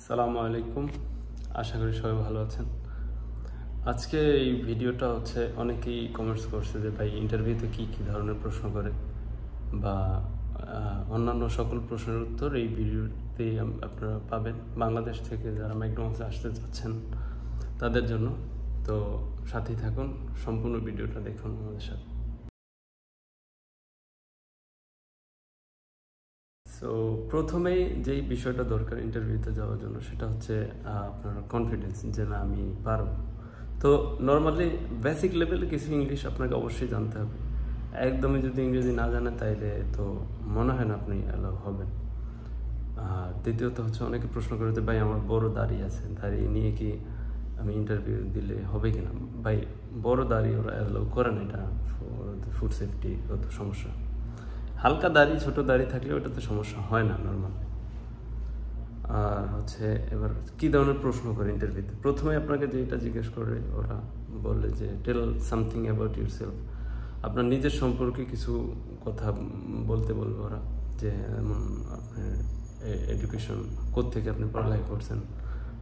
সালামু আলাইকুম, আশা করি সবাই ভালো আছেন। আজকে এই ভিডিওটা হচ্ছে অনেকেই কমেন্টস করছে যে ভাই ইন্টারভিউতে কী কী ধরনের প্রশ্ন করে বা অন্যান্য সকল প্রশ্নের উত্তর এই ভিডিওতেই আপনারা পাবেন। বাংলাদেশ থেকে যারা ম্যাকডোনাল্ডসে আসতে চাচ্ছেন তাদের জন্য, তো সাথেই থাকুন, সম্পূর্ণ ভিডিওটা দেখুন আমাদের সাথে। তো প্রথমেই যেই বিষয়টা দরকার ইন্টারভিউতে যাওয়ার জন্য সেটা হচ্ছে আপনার কনফিডেন্স, যে না আমি পারবো। তো নর্মালি বেসিক লেভেলে কিছু ইংলিশ আপনাকে অবশ্যই জানতে হবে। একদমই যদি ইংরেজি না জানেন তাইলে তো মনে হয় না আপনি অ্যালাউ হবেন। আর দ্বিতীয়ত হচ্ছে অনেকে প্রশ্ন করে যে ভাই আমার বড় দাড়ি আছে, দাড়ি নিয়ে কি আমি ইন্টারভিউ দিলে হবে কিনা। ভাই বড় দাড়ি ওরা অ্যালাউ করে না, এটা ফুড সেফটি কত সমস্যা। হালকা দাড়ি, ছোট দাড়ি থাকলে ওটাতে সমস্যা হয় না নর্মাল। আর হচ্ছে এবার কী ধরনের প্রশ্ন করে ইন্টারভিউতে, প্রথমে আপনাকে যেটা জিজ্ঞেস করে ওরা বলে যে tell something about yourself, আপনার নিজের সম্পর্কে কিছু কথা বলতে বলবে ওরা, যে এমন আপনার এডুকেশন কোত্থেকে আপনি পড়ালেখা করছেন,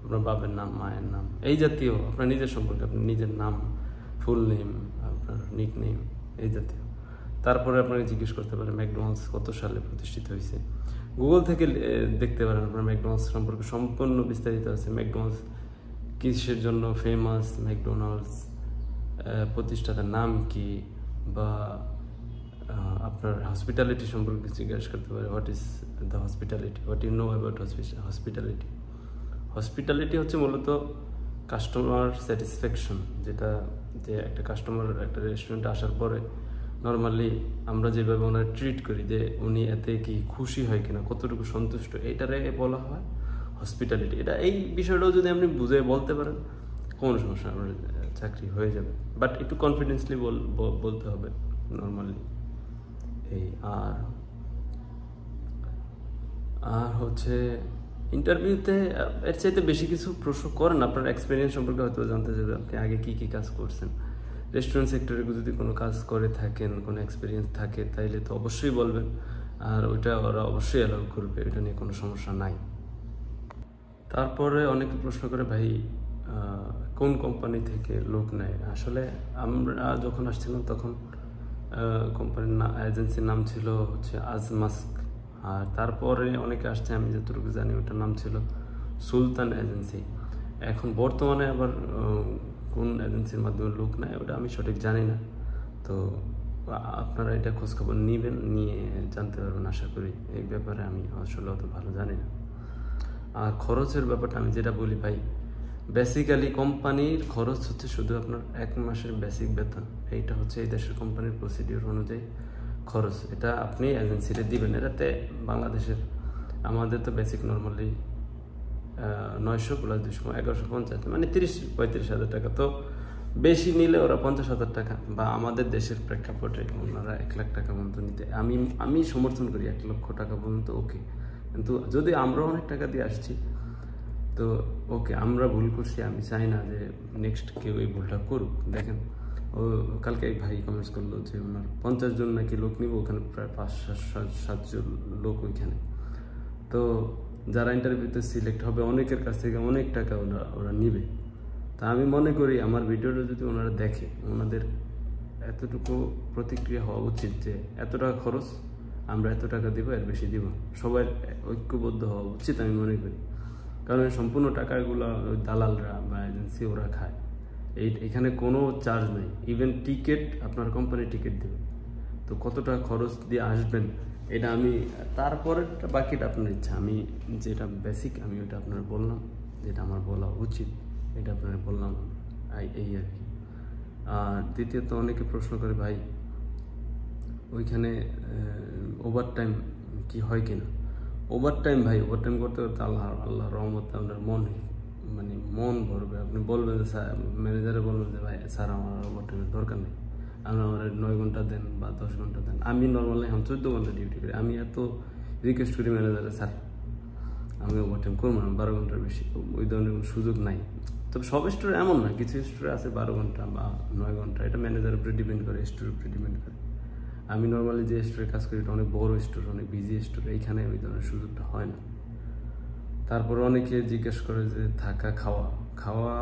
আপনার বাবার নাম, মায়ের নাম, এই জাতীয় আপনার নিজের সম্পর্কে, আপনার নিজের নাম, ফুল নেম, আপনার নিক নেম, এই জাতীয়। তারপরে আপনাকে জিজ্ঞেস করতে পারেন ম্যাকডোনাল্ডস কত সালে প্রতিষ্ঠিত হয়েছে। গুগল থেকে দেখতে পারেন আপনার ম্যাকডোনাল্ডস সম্পর্কে সম্পূর্ণ বিস্তারিত আছে। ম্যাকডোনাল্ডস কিসের জন্য ফেমাস, ম্যাকডোনাল্ডস প্রতিষ্ঠাতার নাম কি, বা আপনার হসপিটালিটি সম্পর্কে জিজ্ঞাসা করতে পারে, what is the hospitality, what you know about hospitality. Hospitality হচ্ছে মূলত কাস্টমার স্যাটিসফ্যাকশন, যেটা যে একটা কাস্টমার একটা রেস্টুরেন্টে আসার পরে নর্মালি আমরা যেভাবে ওনার ট্রিট করি, যে উনি এতে কি খুশি হয় কিনা, কতটুকু সন্তুষ্ট, এইটারে বলা হয় হসপিটালিটি। এটা এই বিষয়টাও যদি আপনি বুঝে বলতে পারেন কোনো সমস্যা, আপনার চাকরি হয়ে যাবে। বাট একটু কনফিডেন্সলি বলতে হবে নর্মালি এই। আর হচ্ছে ইন্টারভিউতে এর চাইতে বেশি কিছু প্রশ্ন করেন, আপনার এক্সপিরিয়েন্স সম্পর্কে হয়তো জানতে চাইবে, আপনি আগে কী কী কাজ করছেন। রেস্টুরেন্ট সেক্টরে যদি কোনো কাজ করে থাকেন, কোনো এক্সপিরিয়েন্স থাকে, তাইলে তো অবশ্যই বলবেন, আর ওইটা ওরা অবশ্যই অ্যালাউ করবে, এটা নিয়ে কোনো সমস্যা নাই। তারপরে অনেকে প্রশ্ন করে ভাই কোন কোম্পানি থেকে লোক নেয়। আসলে আমরা যখন আসছিলাম তখন কোম্পানির এজেন্সির নাম ছিল হচ্ছে আজমাস্ক, আর তারপরে অনেকে আসছে, আমি যতটুকু জানি ওটার নাম ছিল সুলতান এজেন্সি। এখন বর্তমানে আবার কোন এজেন্সির মাধ্যমে লোক নেয় ওটা আমি সঠিক জানি না। তো আপনারা এটা খোঁজখবর নেবেন, নিয়ে জানতে পারবেন আশা করি। এই ব্যাপারে আমি আসলে অত ভালো জানি না। আর খরচের ব্যাপারটা আমি যেটা বলি ভাই, বেসিক্যালি কোম্পানির খরচ হচ্ছে শুধু আপনার 1 মাসের বেসিক বেতন। এইটা হচ্ছে এই দেশের কোম্পানির প্রসিডিওর অনুযায়ী খরচ, এটা আপনি এজেন্সিতে দিবেন। এটাতে বাংলাদেশের আমাদের তো বেসিক নর্মালি 900 + 200 1150, মানে 30-35 হাজার টাকা। তো বেশি নিলে ওরা 50,000 টাকা, বা আমাদের দেশের প্রেক্ষাপটে ওনারা 1 লাখ টাকা পর্যন্ত নিতে আমি সমর্থন করি। 1 লক্ষ টাকা পর্যন্ত ওকে, কিন্তু যদি আমরা অনেক টাকা দিয়ে আসছি তো ওকে, আমরা ভুল করছি, আমি চাই না যে নেক্সট কেউ এই ভুলটা করুক। দেখেন ও কালকে এক ভাই কমেন্টস করলো যে ওনার 50 জন নাকি লোক নিব, ওখানে প্রায় 5-7 লোক ওইখানে। তো যারা ইন্টারভিউতে সিলেক্ট হবে অনেকের কাছ থেকে অনেক টাকা ওরা নিবে। তা আমি মনে করি আমার ভিডিওটা যদি ওনারা দেখে, ওনাদের এতটুকু প্রতিক্রিয়া হওয়া উচিত যে এত টাকা খরচ, আমরা এত টাকা দিব, এর বেশি দিব। সবাই ঐক্যবদ্ধ হওয়া উচিত আমি মনে করি, কারণ সম্পূর্ণ টাকাগুলো ওই দালালরা বা এজেন্সি ওরা খায়। এখানে কোনো চার্জ নেই, ইভেন টিকিট আপনার কোম্পানি টিকিট দেবে। তো কত টাকা খরচ দিয়ে আসবেন এটা আমি, তারপরে বাকিটা আপনার ইচ্ছা। আমি যেটা বেসিক আমি ওটা আপনার বললাম, যেটা আমার বলা উচিত এটা আপনার বললাম, এই আর কি। আর দ্বিতীয়ত অনেকে প্রশ্ন করে ভাই ওইখানে ওভারটাইম কি হয় কিনা। ওভারটাইম ভাই, ওভারটাইম করতে করতে আল্লাহ রহমতে আপনার মন ভরবে। আপনি বলবেন যে স্যার, ম্যানেজারে বলবেন যে ভাই স্যার আমার ওভারটাইমের দরকার নেই, আপনি আমার 9 ঘন্টা দেন বা 10 ঘন্টা দেন। আমি নর্মালি এখন 14 ঘন্টা ডিউটি করি, আমি এত রিকোয়েস্ট করি ম্যানেজারে, স্যার আমি ওভারটাইম করবো না, 12 ঘন্টার বেশি। ওই ধরনের কোনো সুযোগ নাই। তবে সব স্টোরে এমন না, কিছু স্টোরে আছে 12 ঘন্টা বা 9 ঘন্টা, এটা ম্যানেজারের উপরে ডিপেন্ড করে, স্টোরের উপরে ডিপেন্ড করে। আমি নর্মালি যে স্টোরে কাজ করি এটা অনেক বড় স্টোর, অনেক বিজি স্টোর, এইখানে ওই ধরনের সুযোগটা হয় না। তারপর অনেকে জিজ্ঞেস করে যে থাকা খাওয়া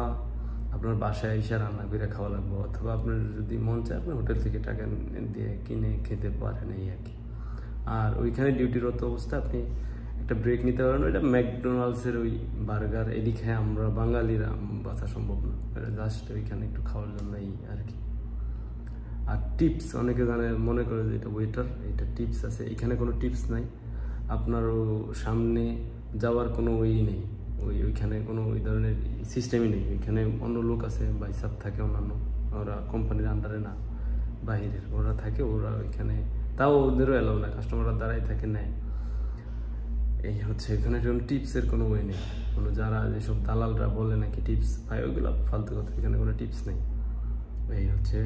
আপনার বাসায় এসে রান্না করে খাওয়া লাগবে, অথবা আপনার যদি মন চায় আপনি হোটেল থেকে টাকা দিয়ে কিনে খেতে পারেন, এই আর কি। আর ওইখানে ডিউটিরত অবস্থায় আপনি একটা ব্রেক নিতে পারেন। ওইটা ম্যাকডোনাল্ডসের ওই বার্গার এডি খেয়ে আমরা বাঙালিরা বাঁচা সম্ভব না, এটা জাস্ট ওইখানে একটু খাওয়ার জন্য এই আর কি। আর টিপস অনেকে মনে করে যে এটা ওয়েটার, এটা টিপস আছে, এখানে কোনো টিপস নাই। আপনারও সামনে যাওয়ার কোনো নেই, ওইখানে কোনো ওই ধরনের সিস্টেমই নেই। ওইখানে অন্য লোক আছে, বাইসাব থাকে অন্যান্য, ওরা কোম্পানির আন্ডারে না, বাহিরের ওরা থাকে, ওরা ওইখানে তাও ওদেরও এলাও না, কাস্টমাররা দাঁড়াই থাকে নেয়। এই হচ্ছে এখানে কোনো টিপসের কোনো নেই, কোনো যারা যেসব দালালরা বলে নাকি টিপস পায়, ওইগুলো ফালতু কথা, এখানে কোনো টিপস নেই। এই হচ্ছে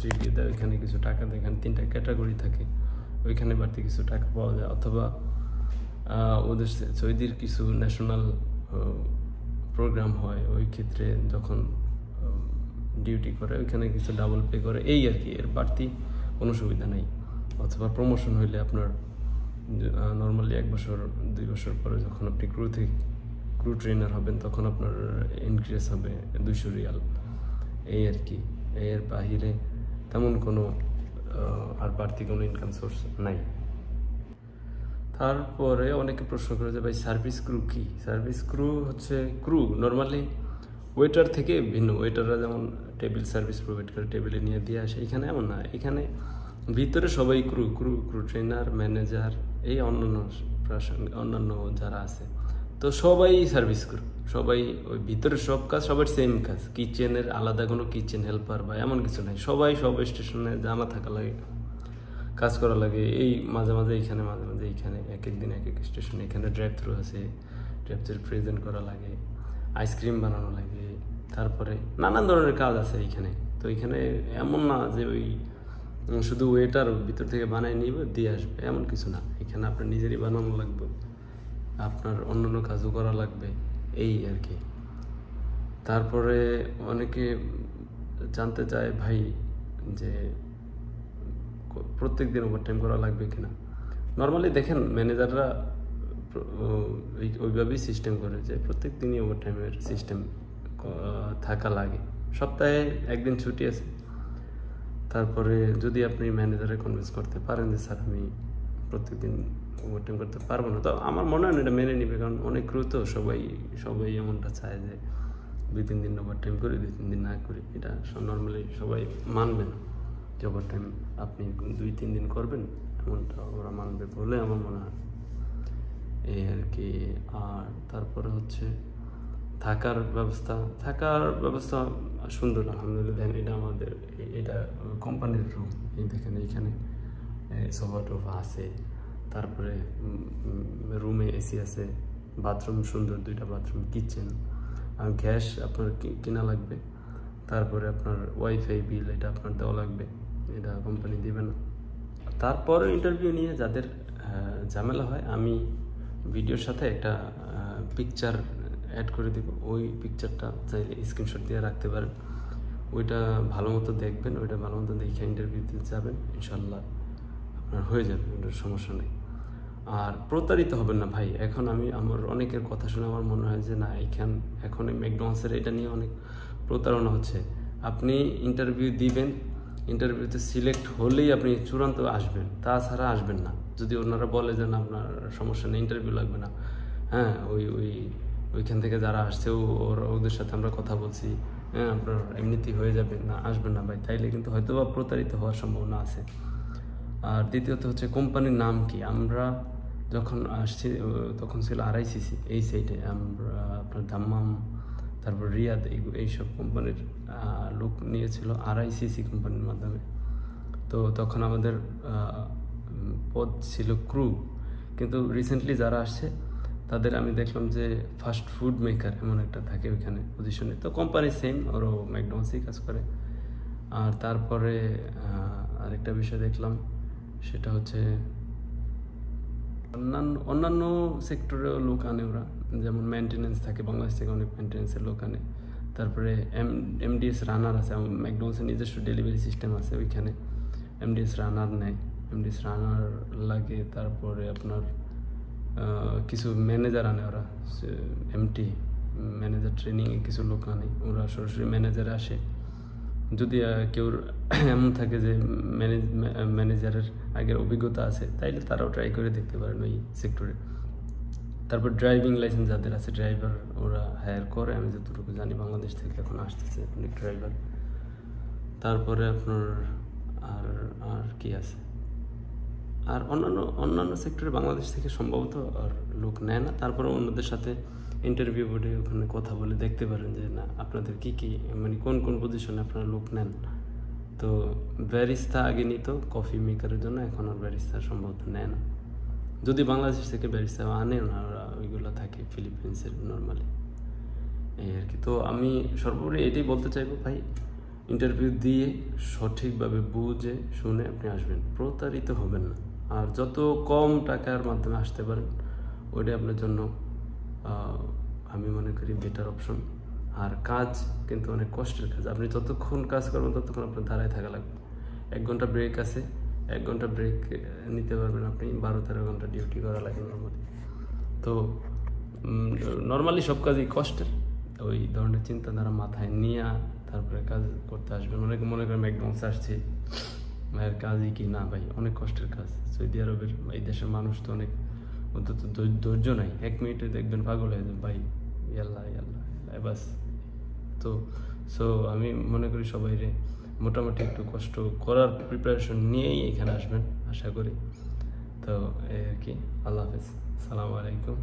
রিভিউ দেয়, ওইখানে কিছু টাকা দেয়, এখানে 3টা ক্যাটাগরি থাকে, ওইখানে বাড়তি কিছু টাকা পাওয়া যায়। অথবা ওদের সৌদির কিছু ন্যাশনাল প্রোগ্রাম হয়, ওই ক্ষেত্রে যখন ডিউটি করে ওইখানে কিছু ডাবল পে করে, এই আর কি, এর বাড়তি কোনো সুবিধা নেই। অথবা প্রমোশন হইলে আপনার নর্মালি 1 বছর 2 বছর পরে যখন আপনি ক্রু ট্রেনার হবেন তখন আপনার ইনক্রিজ হবে 200 রিয়াল, এই আর কি। এর বাহিরে তেমন কোনো আর বাড়তি কোনো ইনকাম সোর্স নাই। তারপরে অনেকে প্রশ্ন করে যে ভাই সার্ভিস ক্রু কি? সার্ভিস ক্রু হচ্ছে ক্রু নর্মালি ওয়েটার থেকে ভিন্ন। ওয়েটাররা যেমন টেবিল সার্ভিস প্রোভাইড করে, টেবিলে নিয়ে দিয়ে আসে, এখানে এমন না। এখানে ভিতরে সবাই ক্রু ট্রেনার, ম্যানেজার, এই অন্যান্য যারা আছে, তো সবাই সার্ভিস ক্রু, সবাই ওই ভিতরে সব কাজ সবার সেম কাজ। কিচেনের আলাদা কোনো কিচেন হেল্পার বা এমন কিছু নাই, সবাই সব স্টেশনে জানা থাকা লাগে, কাজ করা লাগে। এই মাঝে মাঝে এইখানে, মাঝে মাঝে এইখানে, এক দিন এক স্টেশনে। এখানে ড্রাইভ থ্রু আছে, ড্রাইভ থ্রু প্রেজেন্ট করা লাগে, আইসক্রিম বানানো লাগে, তারপরে নানান ধরনের কাজ আছে এইখানে। তো এইখানে এমন না যে ওই শুধু ওয়েটার ভিতর থেকে বানায় নিবে দিয়ে আসবে, এমন কিছু না। এখানে আপনার নিজেরই বানানো লাগবে, আপনার অন্যান্য কাজও করা লাগবে, এই আর কি। তারপরে অনেকে জানতে চায় ভাই যে প্রত্যেক দিন ওভারটাইম করা লাগবে কিনা। নর্মালি দেখেন ম্যানেজাররা ওইভাবেই সিস্টেম করে যে প্রত্যেক দিনই ওভারটাইমের সিস্টেম থাকা লাগে। সপ্তাহে 1 দিন ছুটি আছে। তারপরে যদি আপনি ম্যানেজারে কনভিন্স করতে পারেন যে স্যার আমি প্রত্যেকদিন ওভারটাইম করতে পারবো না, তো আমার মনে হয় না এটা মেনে নিবে। কারণ অনেক ক্রু তো সবাই এমনটা চায় যে 2-3 দিন ওভারটাইম করি, 2-3 দিন না করি। এটা নর্মালি সবাই মানবে না যে ওভারটাইম আপনি 2-3 দিন করবেন, এমনটা ওরা মানবে বলে আমার মনে হয়, এই আর কি। আর তারপরে হচ্ছে থাকার ব্যবস্থা সুন্দর, আলহামদুলিল্লাহ। দেখেন এটা আমাদের, এটা কোম্পানির রুম, এই দেখেন এইখানে সোফা টোফা আছে, তারপরে রুমে এসি আছে, বাথরুম সুন্দর 2টা বাথরুম, কিচেন, আর গ্যাস আপনার কেনা লাগবে। তারপরে আপনার ওয়াইফাই বিল এটা আপনার দেওয়া লাগবে, এটা কোম্পানি দিবে না। তারপরে ইন্টারভিউ নিয়ে যাদের ঝামেলা হয়, আমি ভিডিওর সাথে একটা পিকচার অ্যাড করে দেবো, ওই পিকচারটা চাইলে স্ক্রিনশট দিয়ে রাখতে পারেন। ওইটা ভালো মতো দেখবেন, ওইটা ভালো মতো দেখে ইন্টারভিউতে যাবেন, ইনশাল্লাহ আপনার হয়ে যাবে, ওটার সমস্যা নেই। আর প্রতারিত হবেন না ভাই। এখন আমার অনেকের কথা শুনে আমার মনে হয় যে না, এখন এই ম্যাকডোনাল্ডসের এটা নিয়ে অনেক প্রতারণা হচ্ছে। আপনি ইন্টারভিউ দিবেন, ইন্টারভিউতে সিলেক্ট হলেই আপনি চূড়ান্ত আসবেন, তাছাড়া আসবেন না। যদি ওনারা বলে যে না আপনার সমস্যা নেই, ইন্টারভিউ লাগবে না, হ্যাঁ ওইখান থেকে যারা আসছে ওদের সাথে আমরা কথা বলছি, হ্যাঁ আপনার এমনিতেই হয়ে যাবে, না আসবেন না ভাই, তাইলে কিন্তু হয়তো বা প্রতারিত হওয়ার সম্ভাবনা আছে। আর দ্বিতীয়ত হচ্ছে কোম্পানির নাম কি। আমরা যখন আসছি তখন ছিল RICC, এই সাইডে আমরা আপনার দাম্মাম, তারপর রিয়াদ, এইসব কোম্পানির লোক নিয়েছিল RICC কোম্পানির মাধ্যমে। তো তখন আমাদের পদ ছিল ক্রু, কিন্তু রিসেন্টলি যারা আসছে তাদের আমি দেখলাম যে ফাস্ট ফুড মেকার এমন একটা থাকে ওইখানে পজিশনে। তো কোম্পানি সেম, ওরও ম্যাকডোনাল্ডসেই কাজ করে। আর তারপরে আরেকটা বিষয় দেখলাম, সেটা হচ্ছে অন্যান্য সেক্টরেও লোক আনে ওরা, যেমন মেনটেন্যান্স থাকে, বাংলাদেশ থেকে অনেক মেনটেন্যান্সের লোক আনে। তারপরে MDS রানার আছে, ম্যাকডোনাল্ডসের নিজস্ব ডেলিভারি সিস্টেম আছে, ওইখানে MDS রানার নেয়, MDS রানার লাগে। তারপরে আপনার কিছু ম্যানেজার আনে ওরা, এমটি ম্যানেজার ট্রেনিংয়ে কিছু লোক আনে, ওরা সরাসরি ম্যানেজারে আসে। যদি কেউ এমন থাকে যে ম্যানেজারের আগের অভিজ্ঞতা আছে, তাইলে তারাও ট্রাই করে দেখতে পারেন ওই সেক্টরে। তারপর ড্রাইভিং লাইসেন্স যাদের আছে, ড্রাইভার ওরা হায়ার করে, আমি যতটুকু জানি বাংলাদেশ থেকে এখন আসতেছে অনেক ড্রাইভার। তারপরে আপনার আর আর কি আছে, আর অন্যান্য সেক্টরে বাংলাদেশ থেকে সম্ভবত আর লোক নেয় না। তারপরে অন্যদের সাথে ইন্টারভিউ বোর্ডে ওখানে কথা বলে দেখতে পারেন যে না আপনাদের কী মানে কোন কোন পজিশনে আপনারা লোক নেন। তো ব্যারিস্তা আগে নিত কফি মেকারের জন্য, এখন আর ব্যারিস্তা সম্ভবত নেয় না। যদি বাংলাদেশ থেকে ব্যারিস্তা আনে না, ওরা ওইগুলো থাকে ফিলিপিন্সের নর্মালি, এই আর কি। তো আমি সর্বোপরি এটাই বলতে চাইবো ভাই, ইন্টারভিউ দিয়ে সঠিকভাবে বুঝে শুনে আপনি আসবেন, প্রতারিত হবেন না। আর যত কম টাকার মাধ্যমে আসতে পারেন ওইটাই আপনার জন্য আমি মনে করি বেটার অপশন। আর কাজ কিন্তু অনেক কষ্টের কাজ, আপনি যতক্ষণ কাজ করবেন ততক্ষণ আপনার দাঁড়ায় থাকা লাগবে। 1 ঘন্টা ব্রেক আছে, 1 ঘন্টা ব্রেক নিতে পারবেন আপনি, 12-13 ঘন্টা ডিউটি করা লাগে নর্মালি। তো নর্মালি সব কাজই কষ্টের, ওই ধরনের চিন্তাধারা মাথায় নিয়ে তারপরে কাজ করতে আসবেন। অনেকে মনে করেন ম্যাকডোনাল্ডস আসছে, ভাইয়ের কাজই কি না, ভাই অনেক কষ্টের কাজ। সৌদি আরবের এই দেশের মানুষ তো অনেক অন্তত ধৈর্য নাই, 1 মিনিটে দেখবেন পাগল হয়ে যাবে ভাই, ইয়াল্লা ইয়াল্লা বাস। তো আমি মনে করি সবাই মোটামুটি একটু কষ্ট করার প্রিপারেশন নিয়েই এখানে আসবেন আশা করি। তো এই আর কি, আল্লাহ হাফেজ, আসসালামু আলাইকুম।